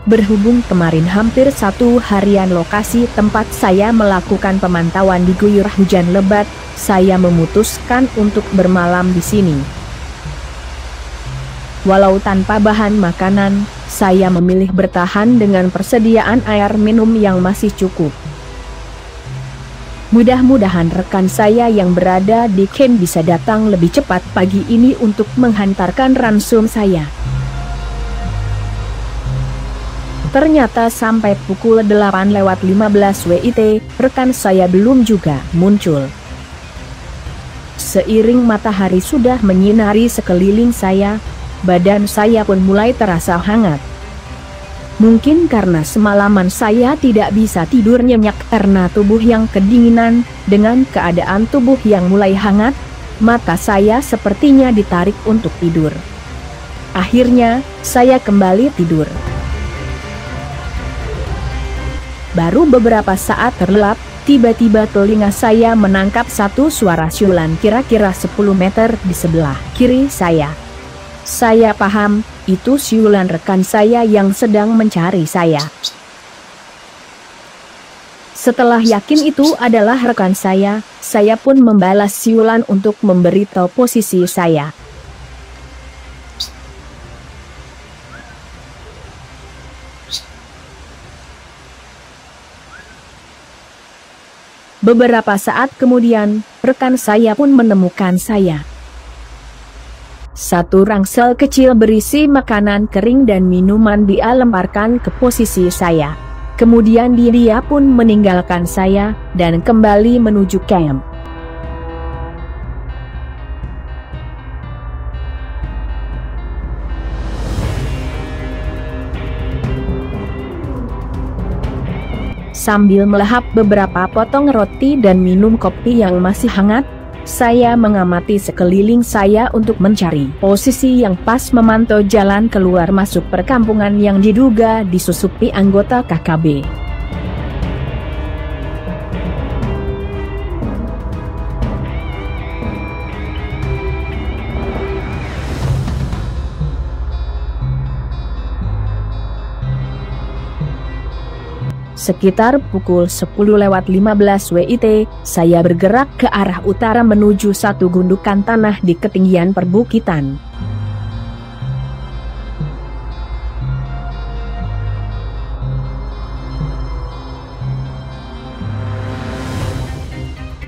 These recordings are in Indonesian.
Berhubung kemarin hampir 1 harian lokasi tempat saya melakukan pemantauan diguyur hujan lebat, saya memutuskan untuk bermalam di sini. Walau tanpa bahan makanan, saya memilih bertahan dengan persediaan air minum yang masih cukup. Mudah-mudahan rekan saya yang berada di camp bisa datang lebih cepat pagi ini untuk menghantarkan ransum saya. Ternyata sampai pukul 8:15 WIT, rekan saya belum juga muncul. Seiring matahari sudah menyinari sekeliling saya, badan saya pun mulai terasa hangat. Mungkin karena semalaman saya tidak bisa tidur nyenyak karena tubuh yang kedinginan, dengan keadaan tubuh yang mulai hangat, mata saya sepertinya ditarik untuk tidur. Akhirnya, saya kembali tidur. Baru beberapa saat terlelap, tiba-tiba telinga saya menangkap satu suara siulan kira-kira 10 meter di sebelah kiri saya. Saya paham, itu siulan rekan saya yang sedang mencari saya. Setelah yakin itu adalah rekan saya pun membalas siulan untuk memberitahu posisi saya. Beberapa saat kemudian, rekan saya pun menemukan saya. Satu ransel kecil berisi makanan kering dan minuman dia lemparkan ke posisi saya. Kemudian dia pun meninggalkan saya, dan kembali menuju camp. Sambil melahap beberapa potong roti dan minum kopi yang masih hangat, saya mengamati sekeliling saya untuk mencari posisi yang pas memantau jalan keluar masuk perkampungan yang diduga disusupi anggota KKB. Sekitar pukul 10:15 WIT, saya bergerak ke arah utara menuju satu gundukan tanah di ketinggian perbukitan.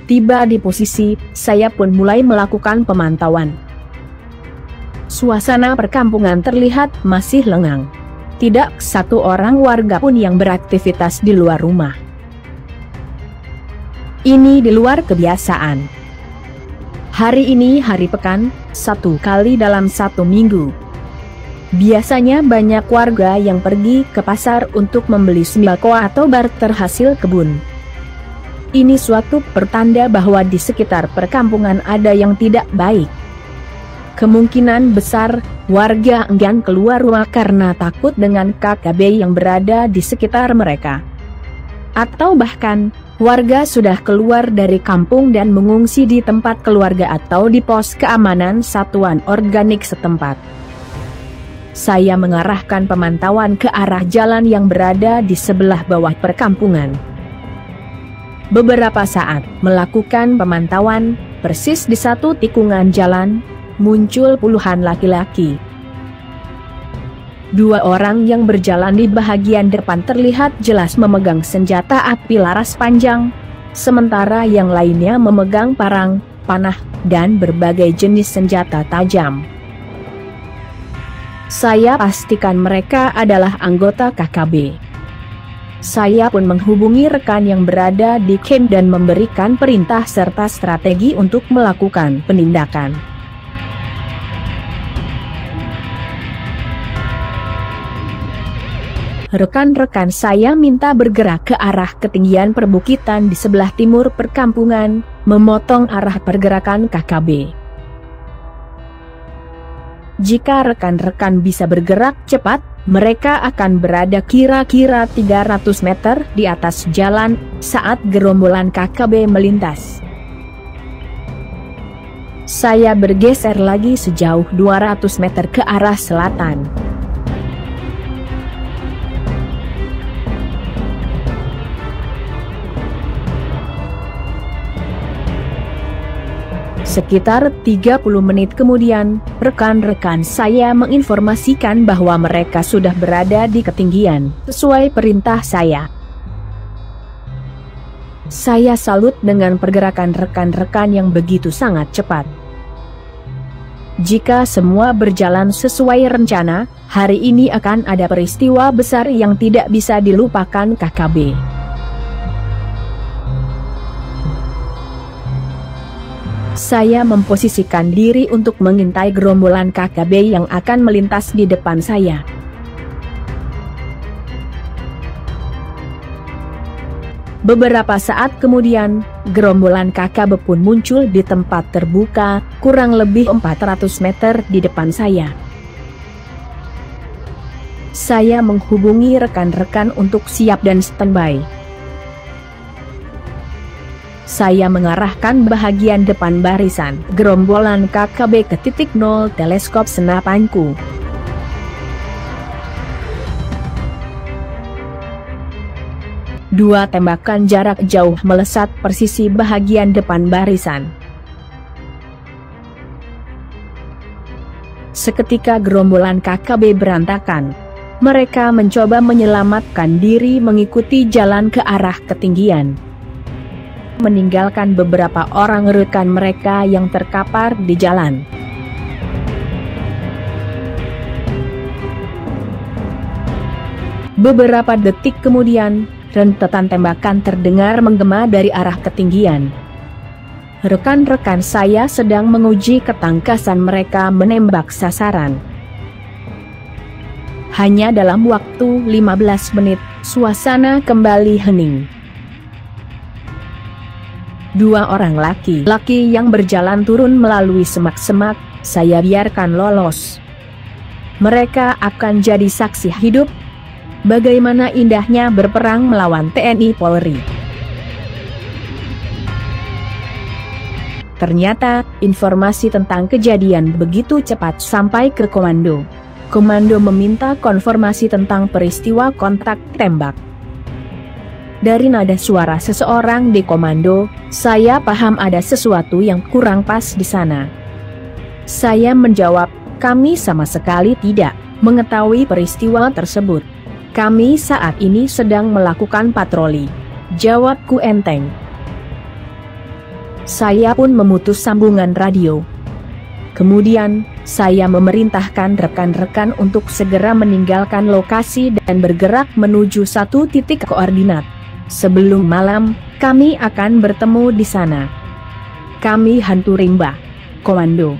Tiba di posisi, saya pun mulai melakukan pemantauan. Suasana perkampungan terlihat masih lengang. Tidak satu orang warga pun yang beraktivitas di luar rumah. Ini di luar kebiasaan. Hari ini hari pekan, 1 kali dalam 1 minggu. Biasanya banyak warga yang pergi ke pasar untuk membeli sembako atau barter hasil kebun. Ini suatu pertanda bahwa di sekitar perkampungan ada yang tidak baik. Kemungkinan besar, warga enggan keluar rumah karena takut dengan KKB yang berada di sekitar mereka. Atau bahkan, warga sudah keluar dari kampung dan mengungsi di tempat keluarga atau di pos keamanan satuan organik setempat. Saya mengarahkan pemantauan ke arah jalan yang berada di sebelah bawah perkampungan. Beberapa saat melakukan pemantauan, persis di satu tikungan jalan, muncul puluhan laki-laki. 2 orang yang berjalan di bahagian depan terlihat jelas memegang senjata api laras panjang, sementara yang lainnya memegang parang, panah, dan berbagai jenis senjata tajam. Saya pastikan mereka adalah anggota KKB. Saya pun menghubungi rekan yang berada di camp dan memberikan perintah serta strategi untuk melakukan penindakan. Rekan-rekan saya minta bergerak ke arah ketinggian perbukitan di sebelah timur perkampungan, memotong arah pergerakan KKB. Jika rekan-rekan bisa bergerak cepat, mereka akan berada kira-kira 300 meter di atas jalan saat gerombolan KKB melintas. Saya bergeser lagi sejauh 200 meter ke arah selatan. Sekitar 30 menit kemudian, rekan-rekan saya menginformasikan bahwa mereka sudah berada di ketinggian, sesuai perintah saya. Saya salut dengan pergerakan rekan-rekan yang begitu sangat cepat. Jika semua berjalan sesuai rencana, hari ini akan ada peristiwa besar yang tidak bisa dilupakan KKB. Saya memposisikan diri untuk mengintai gerombolan KKB yang akan melintas di depan saya. Beberapa saat kemudian, gerombolan KKB pun muncul di tempat terbuka, kurang lebih 400 meter di depan saya. Saya menghubungi rekan-rekan untuk siap dan standby. Saya mengarahkan bahagian depan barisan gerombolan KKB ke titik 0 teleskop senapanku. Dua tembakan jarak jauh melesat persisi bahagian depan barisan. Seketika gerombolan KKB berantakan. Mereka mencoba menyelamatkan diri mengikuti jalan ke arah ketinggian, meninggalkan beberapa orang rekan mereka yang terkapar di jalan. Beberapa detik kemudian, rentetan tembakan terdengar menggema dari arah ketinggian. Rekan-rekan saya sedang menguji ketangkasan mereka menembak sasaran. Hanya dalam waktu 15 menit, suasana kembali hening. Dua orang laki-laki yang berjalan turun melalui semak-semak, saya biarkan lolos. Mereka akan jadi saksi hidup bagaimana indahnya berperang melawan TNI Polri. Ternyata, informasi tentang kejadian begitu cepat sampai ke komando. Komando meminta konfirmasi tentang peristiwa kontak tembak. Dari nada suara seseorang di komando, saya paham ada sesuatu yang kurang pas di sana. Saya menjawab, kami sama sekali tidak mengetahui peristiwa tersebut. Kami saat ini sedang melakukan patroli. Jawabku enteng. Saya pun memutus sambungan radio. Kemudian, saya memerintahkan rekan-rekan untuk segera meninggalkan lokasi dan bergerak menuju satu titik koordinat. Sebelum malam, kami akan bertemu di sana. Kami hantu rimba. Komando.